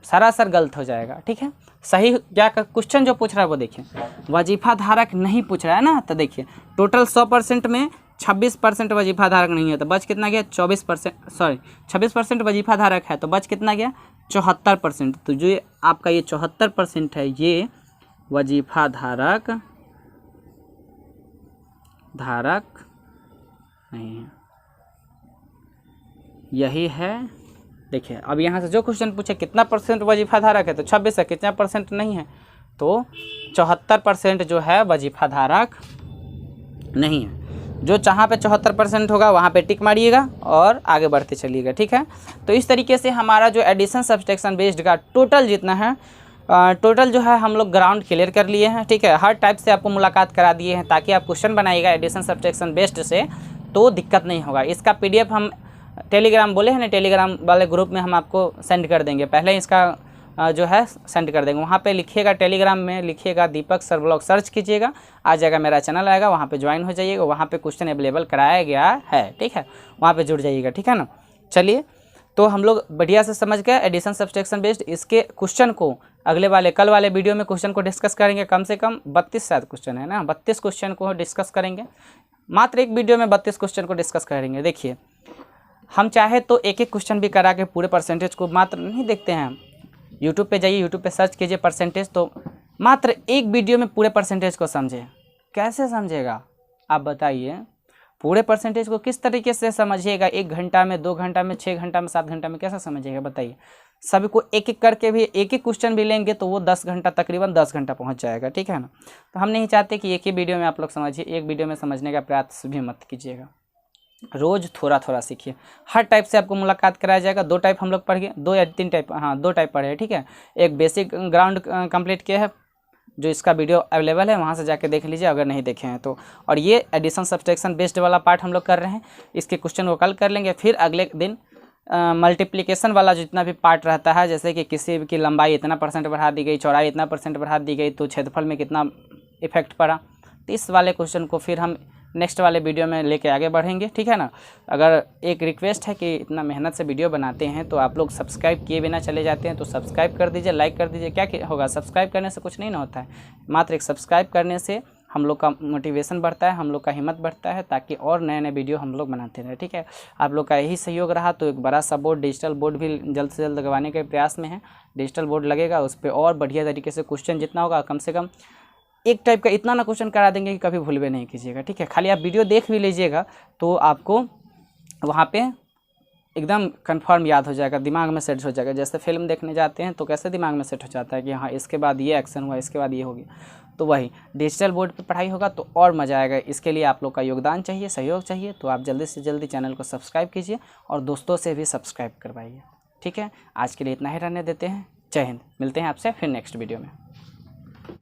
सरासर गलत हो जाएगा, ठीक है। सही क्या क्वेश्चन जो पूछ रहा है वो देखिए, वजीफा धारक नहीं पूछ रहा है ना। तो देखिए टोटल 100% में 26% वजीफा धारक नहीं है तो बच कितना गया 24%, सॉरी 26% वजीफा धारक है तो बच कितना गया 74%। तो जो आपका ये 74% है ये वजीफा धारक नहीं है, यही है। देखिए अब यहाँ से जो क्वेश्चन पूछे कितना परसेंट वजीफा धारक है तो 26 है, कितना परसेंट नहीं है तो 74% जो है वजीफा धारक नहीं है। जो जहाँ पे 74% होगा वहाँ पे टिक मारिएगा और आगे बढ़ते चलिएगा, ठीक है। तो इस तरीके से हमारा जो एडिशन सब्सट्रैक्शन बेस्ड का टोटल जितना है टोटल जो है हम लोग ग्राउंड क्लियर कर लिए हैं, ठीक है। हर टाइप से आपको मुलाकात करा दिए हैं ताकि आप क्वेश्चन बनाइएगा एडिशन सब्सट्रैक्शन बेस्ड से तो दिक्कत नहीं होगा। इसका PDF हम टेलीग्राम बोले हैं ना, टेलीग्राम वाले ग्रुप में हम आपको सेंड कर देंगे, पहले इसका जो है सेंड कर देंगे। वहाँ पे लिखिएगा, टेलीग्राम में लिखिएगा दीपक सर ब्लॉग सर्च कीजिएगा, आ जाएगा मेरा चैनल आएगा, वहाँ पे ज्वाइन हो जाइएगा। वहाँ पे क्वेश्चन अवेलेबल कराया गया है, ठीक है, वहाँ पे जुड़ जाइएगा, ठीक है ना। चलिए तो हम लोग बढ़िया से समझ गए एडिशन सब्सट्रैक्शन बेस्ड। इसके क्वेश्चन को अगले वाले कल वाले वीडियो में क्वेश्चन को डिस्कस करेंगे। कम से कम 32 शायद क्वेश्चन है ना, 32 क्वेश्चन को डिस्कस करेंगे, मात्र एक वीडियो में 32 क्वेश्चन को डिस्कस करेंगे। देखिए हम चाहे तो एक एक क्वेश्चन भी करा के पूरे परसेंटेज को मात्र नहीं देखते हैं। यूट्यूब पे जाइए, यूट्यूब पे सर्च कीजिए परसेंटेज, तो मात्र एक वीडियो में पूरे परसेंटेज को समझे। कैसे समझेगा आप बताइए? पूरे परसेंटेज को किस तरीके से समझिएगा? 1 घंटा में, 2 घंटा में, 6 घंटा में, 7 घंटा में कैसे समझिएगा बताइए? सभी को एक एक करके भी एक एक क्वेश्चन भी लेंगे तो वो 10 घंटा, तकरीबन 10 घंटा पहुंच जाएगा, ठीक है ना। तो हम नहीं चाहते कि एक ही वीडियो में आप लोग समझिए, एक वीडियो में समझने का प्रयास भी मत कीजिएगा। रोज़ थोड़ा थोड़ा सीखिए, हर टाइप से आपको मुलाकात कराया जाएगा। 2 टाइप हम लोग पढ़ गए, 2 या 3 टाइप, हाँ 2 टाइप पढ़े हैं, ठीक है। एक बेसिक ग्राउंड कंप्लीट किया है, जो इसका वीडियो अवेलेबल है वहाँ से जाके देख लीजिए अगर नहीं देखे हैं तो। और ये एडिशन सब्सट्रैक्शन बेस्ड वाला पार्ट हम लोग कर रहे हैं, इसके क्वेश्चन को कल कर लेंगे। फिर अगले दिन मल्टीप्लिकेशन वाला जितना भी पार्ट रहता है, जैसे कि किसी की लंबाई इतना % बढ़ा दी गई, चौड़ाई इतना % बढ़ा दी गई, तो क्षेत्रफल में कितना इफेक्ट पड़ा, तो इस वाले क्वेश्चन को फिर हम नेक्स्ट वाले वीडियो में लेके आगे बढ़ेंगे, ठीक है ना। अगर एक रिक्वेस्ट है कि इतना मेहनत से वीडियो बनाते हैं तो आप लोग सब्सक्राइब किए बिना चले जाते हैं, तो सब्सक्राइब कर दीजिए, लाइक कर दीजिए। क्या होगा? सब्सक्राइब करने से कुछ नहीं ना होता है, मात्र एक सब्सक्राइब करने से हम लोग का मोटिवेशन बढ़ता है, हम लोग का हिम्मत बढ़ता है, ताकि और नए नए वीडियो हम लोग बनाते रहें, ठीक है। आप लोग का यही सहयोग रहा तो एक बड़ा सा बोर्ड, डिजिटल बोर्ड भी जल्द से जल्द लगवाने के प्रयास में है। डिजिटल बोर्ड लगेगा, उस पर और बढ़िया तरीके से क्वेश्चन जितना होगा, कम से कम एक टाइप का इतना ना क्वेश्चन करा देंगे कि कभी भूल भी नहीं कीजिएगा, ठीक है। खाली आप वीडियो देख भी लीजिएगा तो आपको वहाँ पे एकदम कंफर्म याद हो जाएगा, दिमाग में सेट हो जाएगा। जैसे फिल्म देखने जाते हैं तो कैसे दिमाग में सेट हो जाता है कि हाँ इसके बाद ये एक्शन हुआ, इसके बाद ये हो गया, तो वही डिजिटल बोर्ड पे पढ़ाई होगा तो और मज़ा आएगा। इसके लिए आप लोग का योगदान चाहिए, सहयोग चाहिए, तो आप जल्दी से जल्दी चैनल को सब्सक्राइब कीजिए और दोस्तों से भी सब्सक्राइब करवाइए, ठीक है। आज के लिए इतना ही रहने देते हैं। जय हिंद, मिलते हैं आपसे फिर नेक्स्ट वीडियो में।